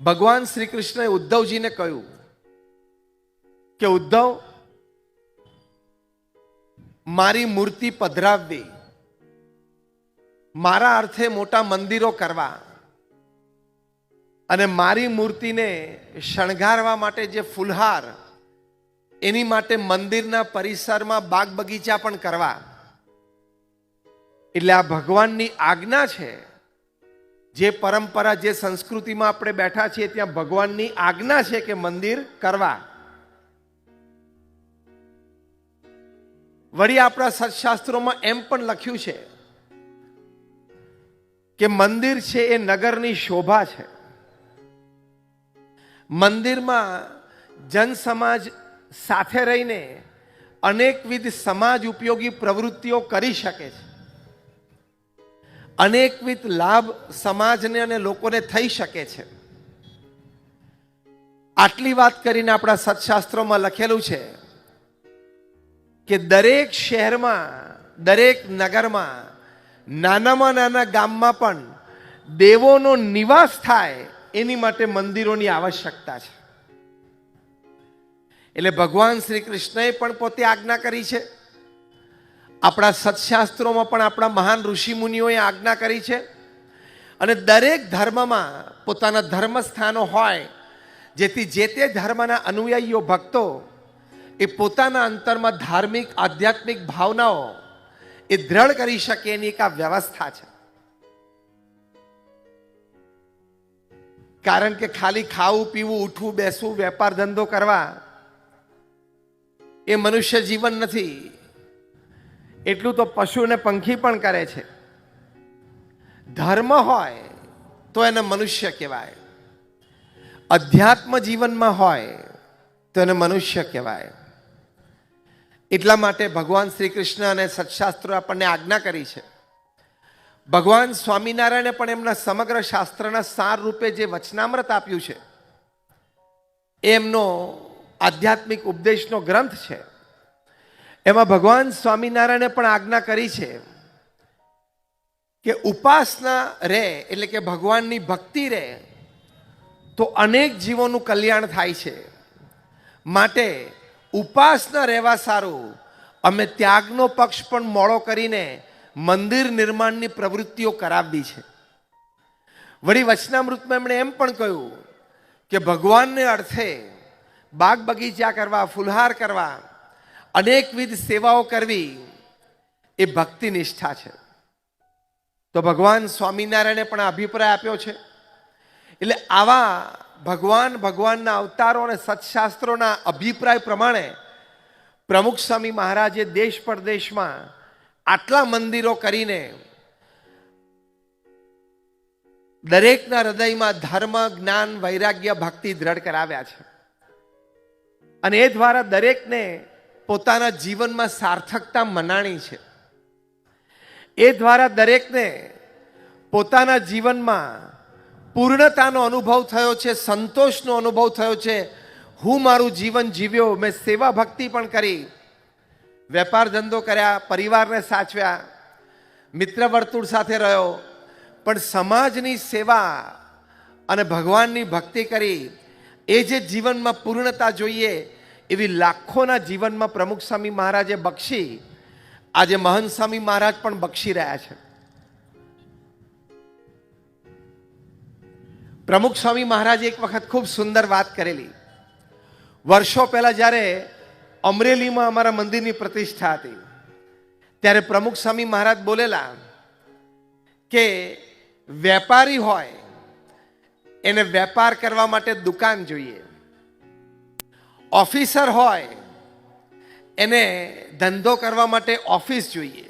ભગવાન શ્રી કૃષ્ણએ ઉદ્ધવજીને કહ્યું કે ઉદ્ધવ, મારી મૂર્તિ પધરાવવી, મારા અર્થે મોટા મંદિરો કરવા અને મારી મૂર્તિને શણગારવા માટે જે ફૂલહાર, એની માટે મંદિરના પરિસરમાં બાગ બગીચા પણ કરવા. એટલે આ ભગવાનની આજ્ઞા છે. જે પરંપરા, જે સંસ્કૃતિમાં આપણે બેઠા છીએ ત્યાં ભગવાનની આજ્ઞા છે કે મંદિર કરવા. વળી આપણા સત્શાસ્ત્રોમાં એમ પણ લખ્યું છે કે મંદિર છે એ નગરની શોભા છે. મંદિરમાં જન સમાજ સાથે રહીને અનેકવિધ સમાજ ઉપયોગી પ્રવૃત્તિઓ કરી શકે છે. અનેકવિધ લાભ સમાજને અને લોકોને થઈ શકે છે. આટલી વાત કરીને આપણા સત્શાસ્ત્રોમાં લખેલું છે કે દરેક શહેરમાં, દરેક નગરમાં, નાનામાં નાના ગામમાં પણ દેવોનો નિવાસ થાય એની માટે મંદિરોની આવશ્યકતા છે. એટલે ભગવાન શ્રી કૃષ્ણએ પણ પોતે આજ્ઞા કરી છે. આપણા સત્શાસ્ત્રોમાં પણ આપણા મહાન ઋષિ મુનિઓએ આજ્ઞા કરી છે. અને દરેક ધર્મમાં પોતાના ધર્મસ્થાનો હોય, જેથી જે તે ધર્મના અનુયાયીઓ, ભક્તો એ પોતાના અંતરમાં ધાર્મિક, આધ્યાત્મિક ભાવનાઓ એ દ્રઢ કરી શકે એની એક આ વ્યવસ્થા છે. કારણ કે ખાલી ખાવું, પીવું, ઉઠવું, બેસવું, વેપાર ધંધો કરવા એ મનુષ્ય જીવન નથી. એટલું તો પશુ અને પંખી પણ કરે છે. ધર્મ હોય તો એને મનુષ્ય કહેવાય, અધ્યાત્મ જીવનમાં હોય તો એને મનુષ્ય કહેવાય. એટલા માટે ભગવાન શ્રી કૃષ્ણ અને સત્શાસ્ત્રો આપણને આજ્ઞા કરી છે. ભગવાન સ્વામિનારાયણે પણ એમના સમગ્ર શાસ્ત્રના સાર રૂપે જે વચનામૃત આપ્યું છે એ એમનો આધ્યાત્મિક ઉપદેશનો ગ્રંથ છે. એમાં ભગવાન સ્વામિનારાયણે પણ આજ્ઞા કરી છે કે ઉપાસના રહે, એટલે કે ભગવાનની ભક્તિ રહે તો અનેક જીવોનું કલ્યાણ થાય છે. માટે ઉપાસના રહેવા સારું અમે ત્યાગનો પક્ષ પણ મોડો કરીને મંદિર નિર્માણની પ્રવૃત્તિઓ કરાવી છે. વળી વચનામૃતમાં એમણે એમ પણ કહ્યું કે ભગવાનને અર્થે બાગ બગીચા કરવા, ફુલહાર કરવા, અનેકવિધ સેવાઓ કરવી એ ભક્તિ નિષ્ઠા છે. તો ભગવાન સ્વામિનારાયણે પણ અભિપ્રાય આપ્યો છે. એટલે આવા ભગવાનના અવતારો અને સત્શાસ્ત્રોના અભિપ્રાય પ્રમાણે પ્રમુખ સ્વામી મહારાજે દેશ પરદેશમાં આટલા મંદિરો કરીને દરેકના હૃદયમાં ધર્મ, જ્ઞાન, વૈરાગ્ય, ભક્તિ દ્રઢ કરાવ્યા છે. અને એ દ્વારા દરેકને પોતાના જીવનમાં સાર્થકતા મનાણી છે. એ દ્વારા દરેકને પોતાના જીવનમાં પૂર્ણતાનો અનુભવ થયો છે, સંતોષનો અનુભવ થયો છે. હું મારું જીવન જીવ્યો, મેં સેવા ભક્તિ પણ કરી, વેપાર ધંધો કર્યા, પરિવારને સાચવ્યા, મિત્ર વર્તુળ સાથે રહ્યો, પણ સમાજની સેવા અને ભગવાનની ભક્તિ કરી એ જે જીવનમાં પૂર્ણતા જોઈએ એવી લાખોના જીવનમાં પ્રમુખ સ્વામી મહારાજે બક્ષી, આજે મહંત સ્વામી મહારાજ પણ બક્ષી રહ્યા છે. પ્રમુખ સ્વામી મહારાજે એક વખત ખૂબ સુંદર વાત કરેલી. વર્ષો પહેલા જ્યારે અમરેલીમાં અમારા મંદિરની પ્રતિષ્ઠા હતી ત્યારે પ્રમુખ સ્વામી મહારાજ બોલેલા કે વેપારી હોય એને વેપાર કરવા માટે દુકાન જોઈએ, ઓફિસર હોય એને ધંધો કરવા માટે ઓફિસ જોઈએ,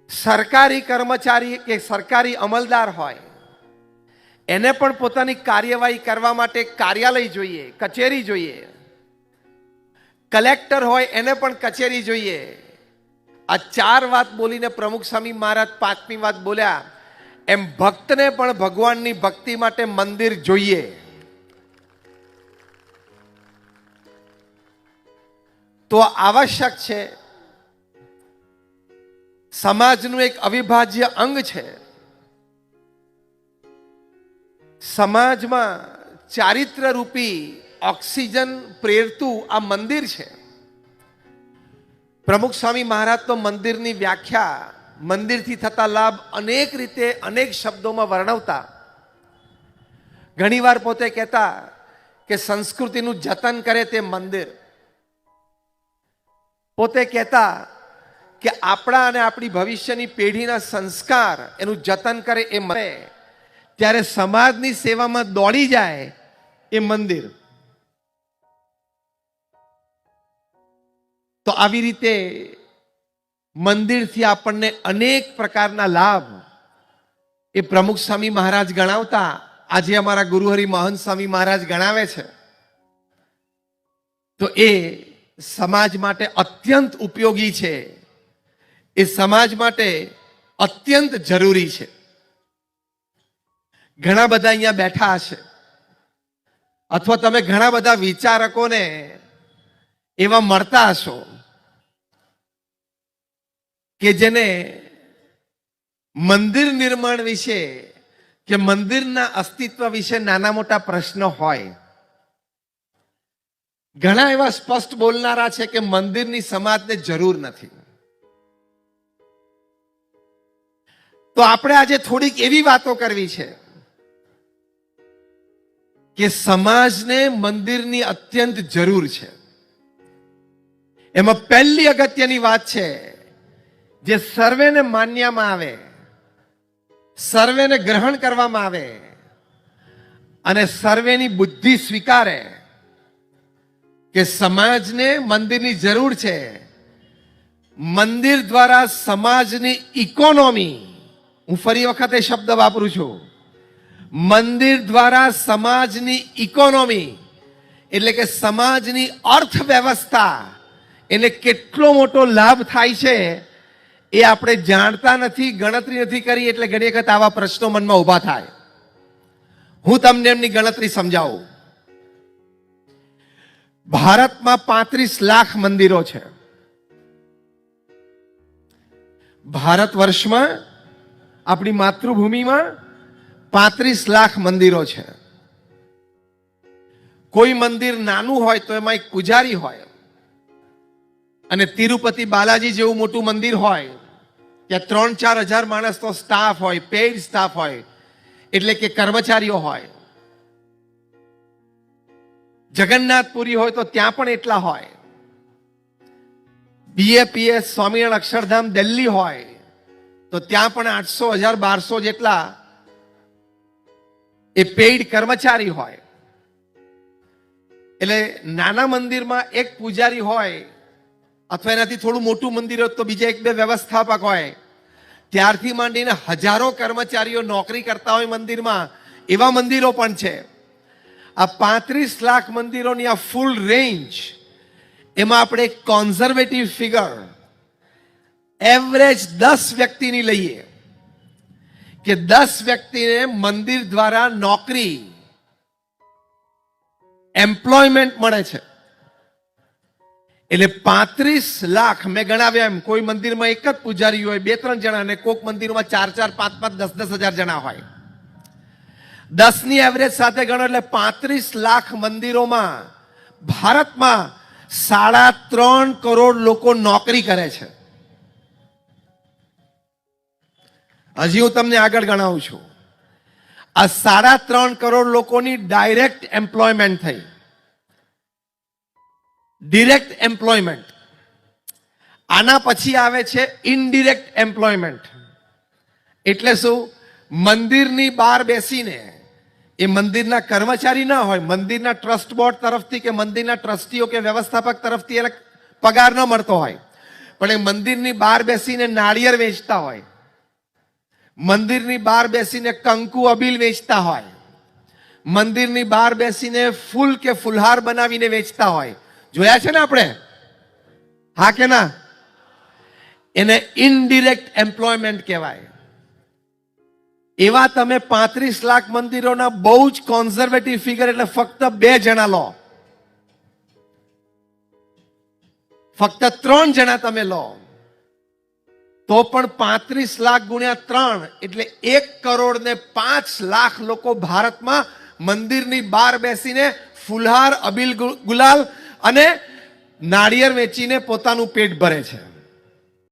સરકારી કર્મચારી કે સરકારી અમલદાર હોય એને પણ પોતાની કાર્યવાહી કરવા માટે કાર્યાલય જોઈએ, કચેરી જોઈએ, કલેક્ટર હોય એને પણ કચેરી જોઈએ. આ ચાર વાત બોલીને પ્રમુખ સ્વામી મહારાજ પાંચમી વાત બોલ્યા, એમ ભક્તને પણ ભગવાનની ભક્તિ માટે મંદિર જોઈએ. તો આવશ્યક છે, સમાજનું એક અવિભાજ્ય અંગ છે. સમાજમાં ચારિત્રરૂપી ઓક્સિજન પ્રેરતું આ મંદિર છે. પ્રમુખ સ્વામી મહારાજ તો મંદિરની વ્યાખ્યા, મંદિરથી થતા લાભ અનેક રીતે અનેક શબ્દોમાં વર્ણવતા. ઘણીવાર પોતે કહેતા કે સંસ્કૃતિનું જતન કરે તે મંદિર. પોતે કહેતા કે આપણા અને આપણી ભવિષ્યની પેઢીના સંસ્કાર એનું જતન કરે એ મળે ત્યારે સમાજની સેવામાં દોડી જાય એ મંદિર. તો આવી રીતે મંદિરથી આપણને અનેક પ્રકારના લાભ એ પ્રમુખ સ્વામી મહારાજ ગણાવતા. આજે અમારા ગુરુહરિ મહંત સ્વામી મહારાજ ગણાવે છે. તો એ સમાજ માટે અત્યંત ઉપયોગી છે, એ સમાજ માટે અત્યંત જરૂરી છે. ઘણા બધા અહીંયા બેઠા હશે અથવા તમે ઘણા બધા વિચારકોને એવા મળતા હશો કે જેને મંદિર નિર્માણ વિશે કે મંદિરના અસ્તિત્વ વિશે નાના મોટા પ્રશ્નો હોય. ઘણા એવા સ્પષ્ટ બોલનારા છે કે મંદિરની સમાજને જરૂર નથી. તો આપણે આજે થોડીક એવી વાતો કરવી છે કે સમાજને મંદિરની અત્યંત જરૂર છે. એમાં પહેલી અગત્યની વાત છે જે સર્વેને માન્યમાં આવે, સર્વેને ગ્રહણ કરવામાં આવે અને સર્વેની બુદ્ધિ સ્વીકારે કે સમાજને મંદિરની જરૂર છે. મંદિર દ્વારા સમાજની ઇકોનોમી, હું ફરી વખત એ શબ્દ વાપરું છું, મંદિર દ્વારા સમાજની ઇકોનોમી એટલે કે સમાજની અર્થવ્યવસ્થા એને કેટલો મોટો લાભ થાય છે એ આપણે જાણતા નથી, ગણતરી નથી કરી. એટલે ઘણી વખત આવા પ્રશ્નો મનમાં ઊભા થાય. હું તમને એમની ગણતરી સમજાવું. ભારતમાં 35 લાખ મંદિરો છે. ભારત વર્ષમાં આપણી માતૃભૂમિમાં 35 લાખ મંદિરો છે. કોઈ મંદિર નાનું હોય તો એમાં એક પૂજારી હોય અને તિરુપતિ બાલાજી જેવું મોટું મંદિર હોય ત્યાં 3-4 હજાર માણસનો સ્ટાફ હોય, પેઇડ સ્ટાફ હોય, એટલે કે કર્મચારીઓ હોય. જગન્નાથપુરી હોય તો ત્યાં પણ એટલા હોય. BAPS સ્વામિનારાયણ અક્ષરધામ દિલ્હી હોય તો ત્યાં પણ 800, 1000, 1200 જેટલા એ પેઇડ કર્મચારી હોય. એટલે નાના મંદિરમાં એક પૂજારી હોય અથવા એનાથી થોડું મોટું મંદિર હોય તો બીજા 1-2 વ્યવસ્થાપક હોય. ત્યારથી માંડીને હજારો કર્મચારીઓ નોકરી કરતા હોય મંદિરમાં, એવા મંદિરો પણ છે. આ 35 લાખ મંદિરોની આ ફૂલ રેન્જ, એમાં આપણે એક કોન્ઝર્વેટિવ ફિગર એવરેજ 10 વ્યક્તિની લઈએ કે 10 વ્યક્તિને મંદિર દ્વારા નોકરી, એમ્પ્લોયમેન્ટ મળે છે. એટલે 35 લાખ મેં ગણાવ્યા એમ, કોઈ મંદિરમાં એક જ પૂજારી હોય, 2-3 જણા, અને કોઈક મંદિરમાં 4-4, 5-5, 10-10 હજાર જણા હોય. 10ની એવરેજ સાથે ગણો એટલે 35 લાખ મંદિરોમાં ભારતમાં 3.5 કરોડ લોકો નોકરી કરે છે. હજી હું તમને આગળ ગણાવું છું. આ 3.5 કરોડ લોકોની ડાયરેક્ટ એમ્પ્લોયમેન્ટ થઈ. ડિરેક્ટ એમ્પ્લોયમેન્ટ, આના પછી આવે છે ઇનડિરેક્ટ એમ્પ્લોયમેન્ટ. એટલે શું? મંદિરની બહાર બેસીને, એ મંદિરના કર્મચારી ના હોય, મંદિરના ટ્રસ્ટ બોર્ડ તરફથી કે મંદિરના ટ્રસ્ટીઓ કે વ્યવસ્થાપક તરફથી એને પગાર ન મળતો હોય, પણ એ મંદિરની બહાર બેસીને નાળિયેર વેચતા હોય, મંદિરની બહાર બેસીને કંકુ અબીલ વેચતા હોય, મંદિરની બહાર બેસીને ફૂલ કે ફુલહાર બનાવીને વેચતા હોય. જોયા છે ને આપણે? હા કે ના? એને ઇનડિરેક્ટ એમ્પ્લોયમેન્ટ કહેવાય. એવા તમે 35 લાખ મંદિરોના બહુ જ કોન્ઝર્વેટિવ ફિગર એટલે ફક્ત 2 જણા લો, ફક્ત 3 જણા તમે લો તો પણ 35 લાખ ગુણ્યા 3 એટલે 1 કરોડ ને 5 લાખ લોકો ભારતમાં મંદિરની બહાર બેસીને ફુલહાર, અબીલ ગુલાલ અને નાળિયેર વેચીને પોતાનું પેટ ભરે છે.